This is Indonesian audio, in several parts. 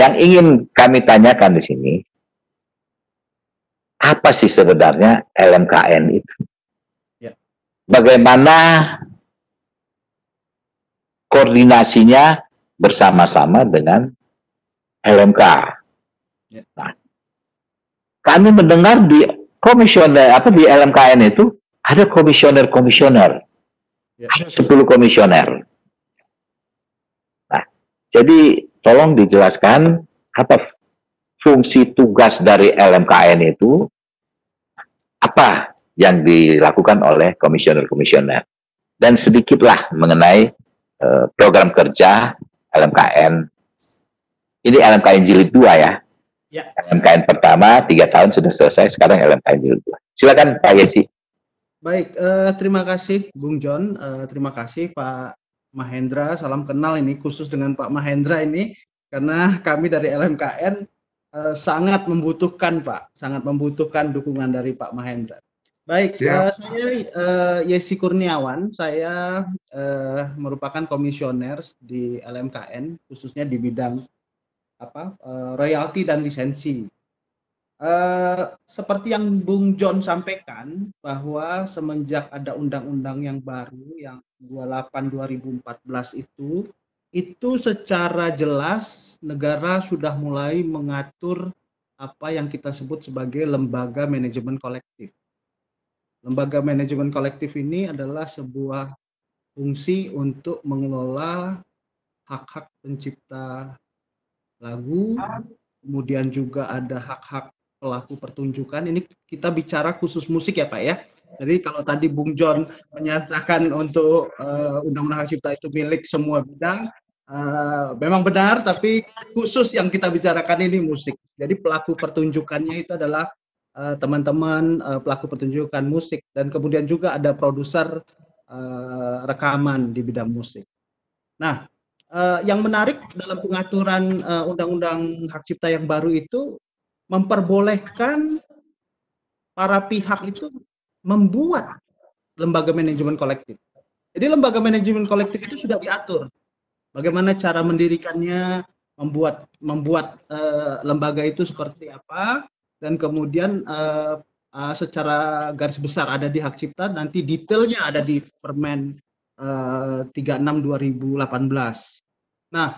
yang ingin kami tanyakan di sini, apa sih sebenarnya LMKN itu? Ya. Bagaimana koordinasinya bersama-sama dengan LMK? Ya. Nah, kami mendengar di komisioner di LMKN itu ada komisioner, Ya. ada 10 komisioner. Nah, jadi tolong dijelaskan apa fungsi tugas dari LMKN itu, apa yang dilakukan oleh komisioner-komisioner, dan sedikitlah mengenai program kerja LMKN. Ini LMKN jilid 2 ya. Ya. LMKN pertama 3 tahun sudah selesai, sekarang LMKN jilid 2. Silakan Pak Yesi. Baik, terima kasih Bung John, terima kasih Pak Mahendra, salam kenal ini khusus dengan Pak Mahendra ini, karena kami dari LMKN sangat membutuhkan Pak, sangat membutuhkan dukungan dari Pak Mahendra. Baik, saya Yesi Kurniawan, saya merupakan komisioner di LMKN, khususnya di bidang royalti dan lisensi. Seperti yang Bung John sampaikan, bahwa semenjak ada undang-undang yang baru yang 28/2014 itu secara jelas negara sudah mulai mengatur apa yang kita sebut sebagai lembaga manajemen kolektif. Lembaga manajemen kolektif ini adalah sebuah fungsi untuk mengelola hak-hak pencipta lagu, kemudian juga ada hak-hak pelaku pertunjukan. Ini kita bicara khusus musik ya Pak ya. Jadi kalau tadi Bung John menyatakan untuk Undang-Undang Hak Cipta itu milik semua bidang, memang benar, tapi khusus yang kita bicarakan ini musik. Jadi pelaku pertunjukannya itu adalah teman-teman pelaku pertunjukan musik, dan kemudian juga ada produser rekaman di bidang musik. Nah, yang menarik dalam pengaturan Undang-Undang Hak Cipta yang baru itu memperbolehkan para pihak itu membuat lembaga manajemen kolektif. Jadi lembaga manajemen kolektif itu sudah diatur bagaimana cara mendirikannya, membuat lembaga itu seperti apa, dan kemudian secara garis besar ada di Hak Cipta, nanti detailnya ada di Permen 36/2018. Nah,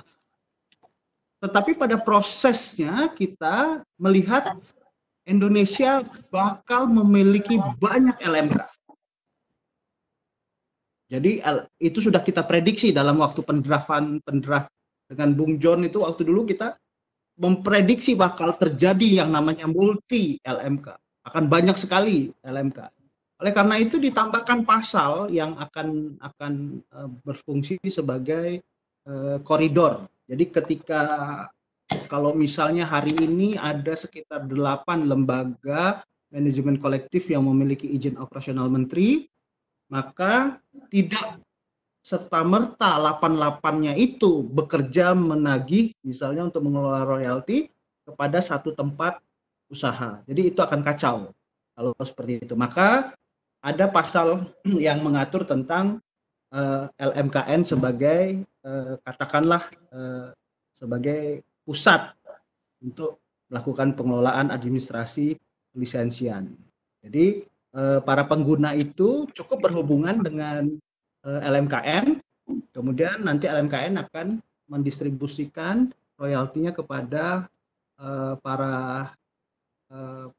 tetapi pada prosesnya kita melihat Indonesia bakal memiliki banyak LMK. Jadi itu sudah kita prediksi dalam waktu pendraft dengan Bung John itu, waktu dulu kita memprediksi bakal terjadi yang namanya multi LMK. Akan banyak sekali LMK. Oleh karena itu ditambahkan pasal yang akan berfungsi sebagai koridor. Jadi ketika kalau misalnya hari ini ada sekitar 8 lembaga manajemen kolektif yang memiliki izin operasional menteri, maka tidak serta-merta 8-8-nya itu bekerja menagih misalnya untuk mengelola royalti kepada satu tempat usaha. Jadi itu akan kacau kalau seperti itu. Maka ada pasal yang mengatur tentang LMKN sebagai katakanlah sebagai pusat untuk melakukan pengelolaan administrasi lisensian. Jadi para pengguna itu cukup berhubungan dengan LMKN, kemudian nanti LMKN akan mendistribusikan royaltinya kepada para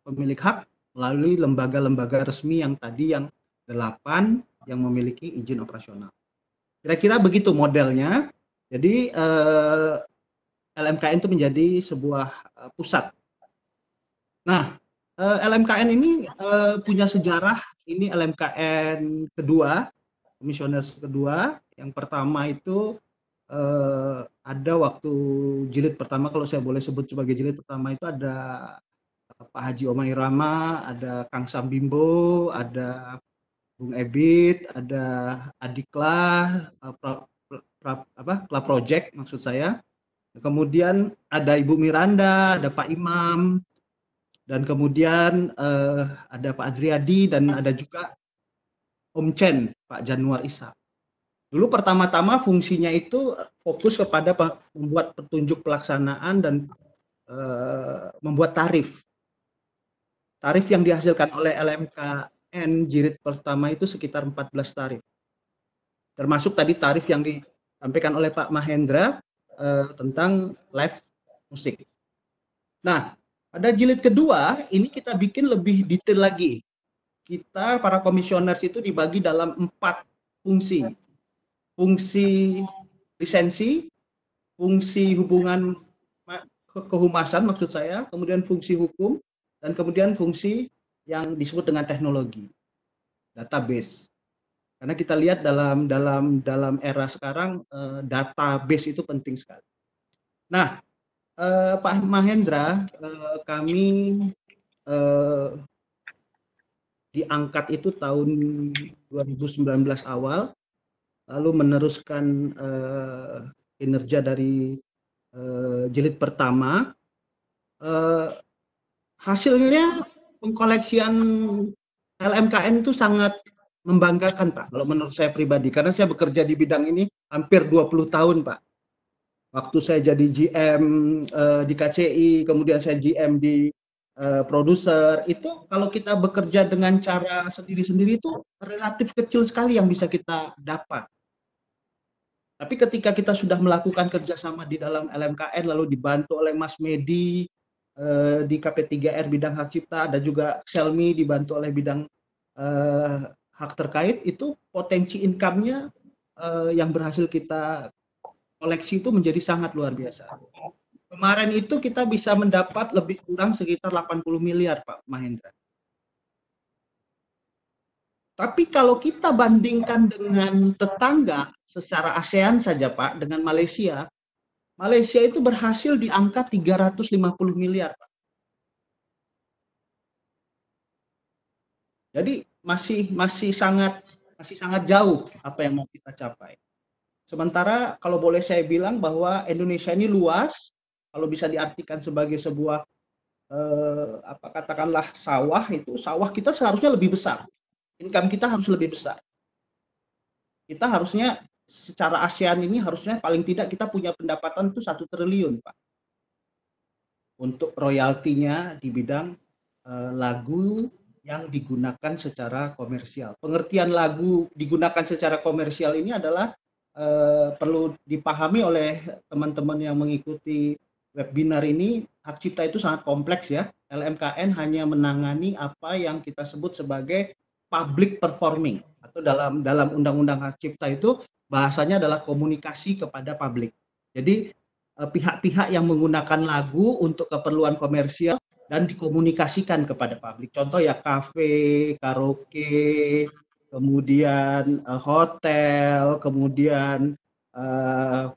pemilik hak melalui lembaga-lembaga resmi yang tadi yang 8 yang memiliki izin operasional. Kira-kira begitu modelnya. Jadi LMKN itu menjadi sebuah pusat. Nah, LMKN ini punya sejarah. Ini LMKN kedua, komisioner kedua. Yang pertama itu ada waktu jilid pertama, kalau saya boleh sebut sebagai jilid pertama itu ada Pak Haji Omai Rama, ada Kang Sambimbo, ada Bung Ebit, ada Adiklah, Kla Project maksud saya. Kemudian ada Ibu Miranda, ada Pak Imam, dan kemudian ada Pak Adriadi, dan ada juga Om Chen, Pak Januar Isa. Dulu pertama-tama fungsinya itu fokus kepada membuat petunjuk pelaksanaan dan membuat tarif. Tarif yang dihasilkan oleh LMKN jilid pertama itu sekitar 14 tarif. Termasuk tadi tarif yang disampaikan oleh Pak Mahendra tentang live musik. Nah, pada jilid kedua ini kita bikin lebih detail lagi. Kita para komisioner itu dibagi dalam 4 fungsi. Fungsi lisensi, fungsi hubungan kehumasan maksud saya, kemudian fungsi hukum, dan kemudian fungsi yang disebut dengan teknologi, database. Karena kita lihat dalam era sekarang database itu penting sekali. Nah, Pak Mahendra, kami diangkat itu tahun 2019 awal, lalu meneruskan kinerja dari jilid pertama. Hasilnya pengkoleksian LMKN itu sangat membanggakan, Pak, kalau menurut saya pribadi, karena saya bekerja di bidang ini hampir 20 tahun, Pak. Waktu saya jadi GM di KCI, kemudian saya GM di produser, itu kalau kita bekerja dengan cara sendiri-sendiri itu relatif kecil sekali yang bisa kita dapat. Tapi ketika kita sudah melakukan kerjasama di dalam LMKN, lalu dibantu oleh Mas Medi di KP3R bidang hak cipta, ada juga Selmi dibantu oleh bidang hak terkait, itu potensi income-nya yang berhasil kita koleksi itu menjadi sangat luar biasa. Kemarin itu kita bisa mendapat lebih kurang sekitar 80 miliar, Pak Mahendra. Tapi kalau kita bandingkan dengan tetangga secara ASEAN saja, Pak, dengan Malaysia, Malaysia itu berhasil di angka 350 miliar, Pak. Jadi masih sangat jauh apa yang mau kita capai. Sementara kalau boleh saya bilang bahwa Indonesia ini luas, kalau bisa diartikan sebagai sebuah katakanlah sawah, itu sawah kita seharusnya lebih besar. Income kita harus lebih besar. Kita harusnya secara ASEAN ini harusnya paling tidak kita punya pendapatan itu 1 triliun, Pak. Untuk royaltinya di bidang lagu yang digunakan secara komersial. Pengertian lagu digunakan secara komersial ini adalah perlu dipahami oleh teman-teman yang mengikuti webinar ini. Hak cipta itu sangat kompleks ya. LMKN hanya menangani apa yang kita sebut sebagai public performing, atau dalam undang-undang hak cipta itu bahasanya adalah komunikasi kepada publik. Jadi pihak-pihak yang menggunakan lagu untuk keperluan komersial dan dikomunikasikan kepada publik. Contoh ya kafe, karaoke, kemudian hotel, kemudian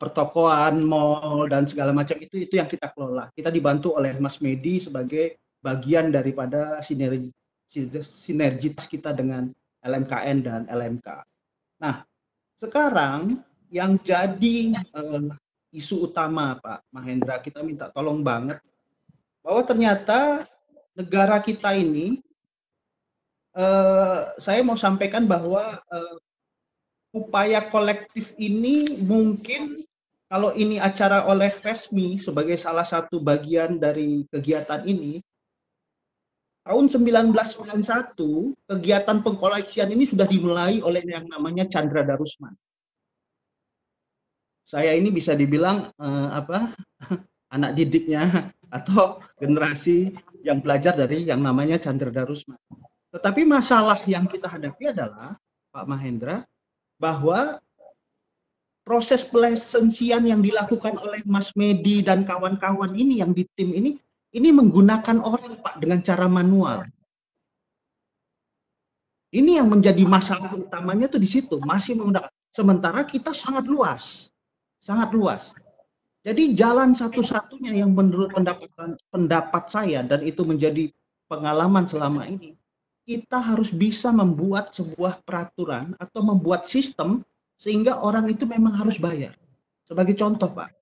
pertokoan, mall, dan segala macam itu yang kita kelola. Kita dibantu oleh Mas Medi sebagai bagian daripada sinergitas kita dengan LMKN dan LMK. Nah, sekarang yang jadi isu utama, Pak Mahendra, kita minta tolong banget bahwa ternyata negara kita ini, saya mau sampaikan bahwa upaya kolektif ini mungkin kalau ini acara oleh FESMI sebagai salah satu bagian dari kegiatan ini, tahun 1991 kegiatan pengkoleksian ini sudah dimulai oleh yang namanya Chandra Darusman. Saya ini bisa dibilang anak didiknya atau generasi yang belajar dari yang namanya Chandra Darusman. Tetapi masalah yang kita hadapi adalah, Pak Mahendra, bahwa proses pelisensian yang dilakukan oleh Mas Medi dan kawan-kawan ini yang di tim ini menggunakan orang, Pak, dengan cara manual. Ini yang menjadi masalah utamanya tuh di situ, masih menggunakan. Sementara kita sangat luas. Sangat luas. Jadi jalan satu-satunya yang menurut pendapat saya, dan itu menjadi pengalaman selama ini, kita harus bisa membuat sebuah peraturan atau membuat sistem sehingga orang itu memang harus bayar. Sebagai contoh, Pak,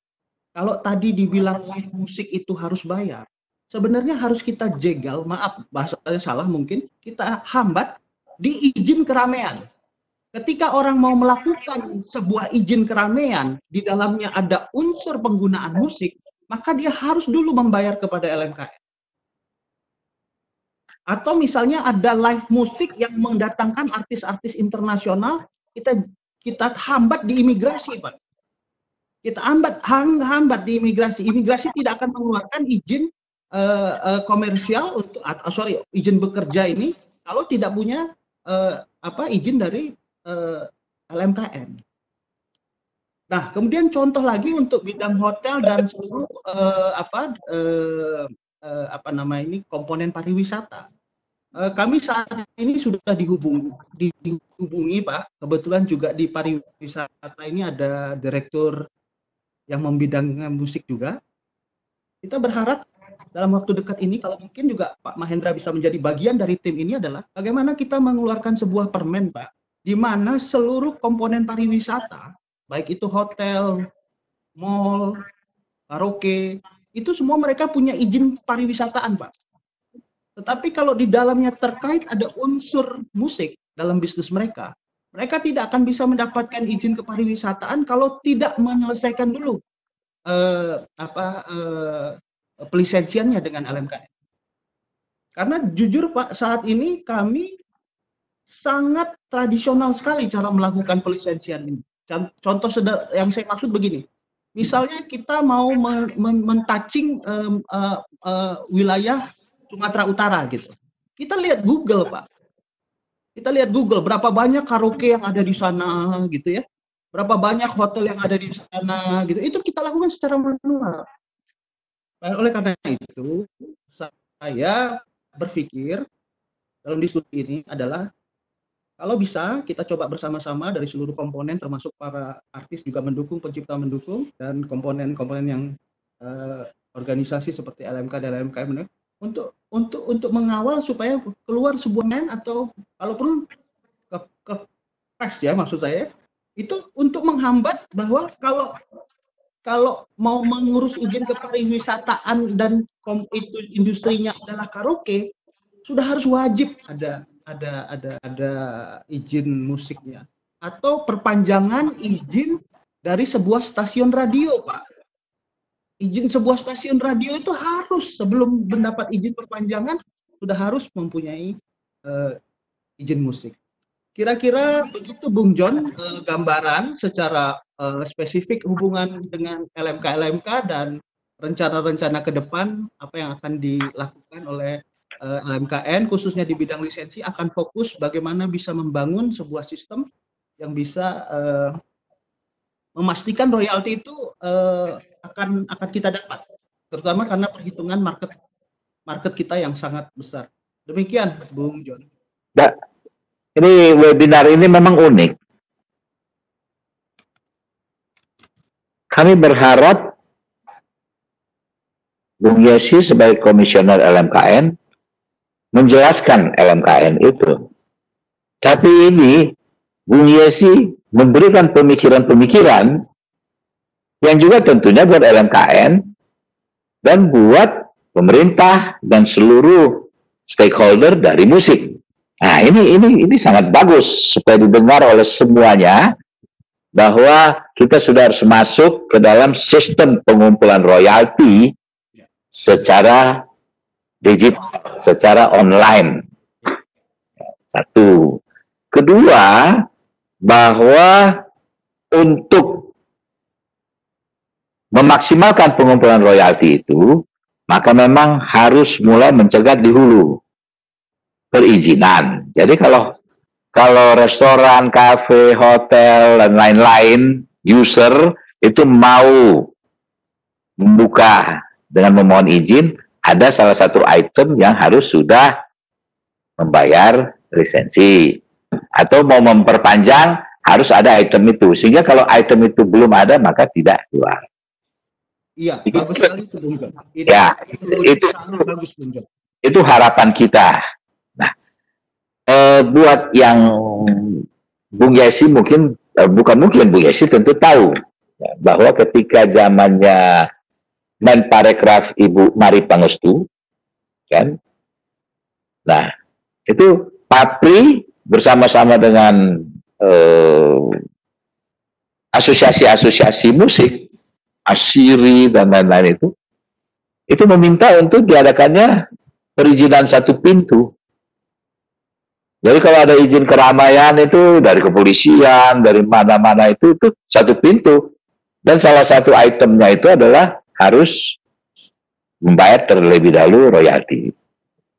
kalau tadi dibilang live musik itu harus bayar, sebenarnya harus kita jegal, maaf bahasanya salah mungkin, kita hambat di izin keramaian. Ketika orang mau melakukan sebuah izin keramaian, di dalamnya ada unsur penggunaan musik, maka dia harus dulu membayar kepada LMKN. Atau misalnya ada live musik yang mendatangkan artis-artis internasional, kita hambat di imigrasi, Pak. Kita hambat di imigrasi. Imigrasi tidak akan mengeluarkan izin komersial untuk, izin bekerja ini kalau tidak punya izin dari LMKN. Nah, kemudian contoh lagi untuk bidang hotel dan seluruh komponen pariwisata. Kami saat ini sudah dihubungi, Pak. Kebetulan juga di pariwisata ini ada direktur yang membidangkan musik juga. Kita berharap dalam waktu dekat ini, kalau mungkin juga Pak Mahendra bisa menjadi bagian dari tim ini, adalah bagaimana kita mengeluarkan sebuah permen, Pak, di mana seluruh komponen pariwisata, baik itu hotel, mall, karaoke, itu semua mereka punya izin pariwisataan, Pak. Tetapi kalau di dalamnya terkait ada unsur musik dalam bisnis mereka, mereka tidak akan bisa mendapatkan izin kepariwisataan kalau tidak menyelesaikan dulu pelisensiannya dengan LMKN. Karena jujur, Pak, saat ini kami sangat tradisional sekali cara melakukan pelisensian ini. Contoh yang saya maksud begini. Misalnya kita mau mentouching wilayah Sumatera Utara gitu. Kita lihat Google, Pak. Kita lihat Google berapa banyak karaoke yang ada di sana gitu ya. Berapa banyak hotel yang ada di sana gitu. Itu kita lakukan secara manual. Oleh karena itu, saya berpikir dalam diskusi ini adalah kalau bisa kita coba bersama-sama dari seluruh komponen, termasuk para artis juga mendukung, pencipta mendukung, dan komponen-komponen yang organisasi seperti LMK dan LMKM untuk mengawal supaya keluar sebuah men, atau kalaupun ke pes ya maksud saya, itu untuk menghambat bahwa kalau mau mengurus izin kepariwisataan dan itu industrinya adalah karaoke, sudah harus wajib ada izin musiknya atau perpanjangan izin dari sebuah stasiun radio, Pak. Izin sebuah stasiun radio itu harus sebelum mendapat izin perpanjangan sudah harus mempunyai izin musik. Kira-kira begitu, Bung John, gambaran secara spesifik hubungan dengan LMK dan rencana-rencana ke depan apa yang akan dilakukan oleh LMKN khususnya di bidang lisensi, akan fokus bagaimana bisa membangun sebuah sistem yang bisa memastikan royalti itu akan kita dapat, terutama karena perhitungan market kita yang sangat besar. Demikian, Bung John. Ini webinar ini memang unik. Kami berharap Bung Yesi sebagai komisioner LMKN menjelaskan LMKN itu. Tapi ini Bung Yesi memberikan pemikiran-pemikiran yang juga tentunya buat LMKN dan buat pemerintah dan seluruh stakeholder dari musik. Nah, ini sangat bagus supaya didengar oleh semuanya bahwa kita sudah harus masuk ke dalam sistem pengumpulan royalti secara digital, secara online. Satu. Kedua, bahwa untuk memaksimalkan pengumpulan royalti itu, maka memang harus mulai mencegat di hulu perizinan. Jadi kalau restoran, kafe, hotel, dan lain-lain, user itu mau membuka dengan memohon izin, ada salah satu item yang harus sudah membayar lisensi. Atau mau memperpanjang, harus ada item itu. Sehingga kalau item itu belum ada, maka tidak keluar. Iya, bagus sekali itu, Bung John. Bagus, Bung John. Itu harapan kita. Nah, buat yang Bung Yesi mungkin, Bung Yesi tentu tahu ya, bahwa ketika zamannya Menparekraf Ibu Mari Pangestu, kan? Nah, itu Papri bersama-sama dengan asosiasi-asosiasi musik, Asiri dan lain-lain itu meminta untuk diadakannya perizinan satu pintu. Jadi kalau ada izin keramaian itu dari kepolisian, dari mana-mana itu satu pintu. Dan salah satu itemnya itu adalah harus membayar terlebih dahulu royalti.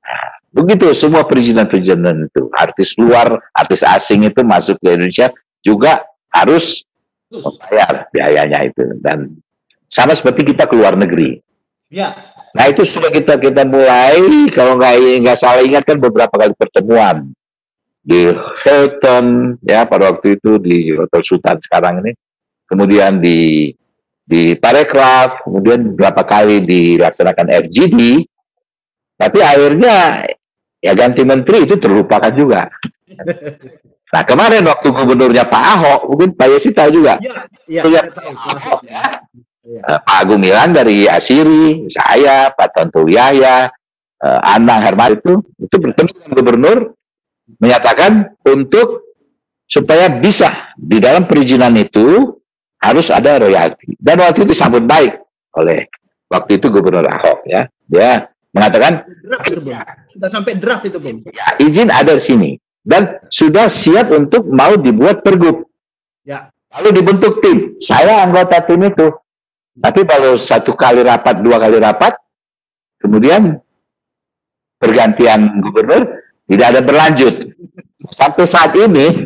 Nah, begitu semua perizinan-perizinan itu. Artis luar, artis asing itu masuk ke Indonesia juga harus membayar biayanya itu. Dan sama seperti kita ke luar negeri. Ya. Nah itu sudah kita mulai, kalau nggak salah ingat kan beberapa kali pertemuan di Hilton ya pada waktu itu, di Hotel Sultan sekarang ini, kemudian di Parekraf, kemudian beberapa kali dilaksanakan RGD, tapi akhirnya ya ganti menteri itu terlupakan juga. Nah kemarin waktu gubernurnya Pak Ahok, mungkin Pak Yesi tahu juga, Pak Agung Milang dari Asiri, saya, Pak Tonto Yahya, Anang Herman itu bertemu dengan gubernur, menyatakan untuk supaya bisa di dalam perizinan itu harus ada royalti. Dan waktu itu disambut baik oleh waktu itu Gubernur Ahok ya. Dia mengatakan sudah sampai draft itu, Bung. Ya, izin ada di sini dan sudah siap untuk mau dibuat pergub. Ya. Lalu dibentuk tim. Saya anggota tim itu. Tapi baru 1 kali rapat, 2 kali rapat, kemudian pergantian gubernur tidak ada berlanjut. Sampai saat ini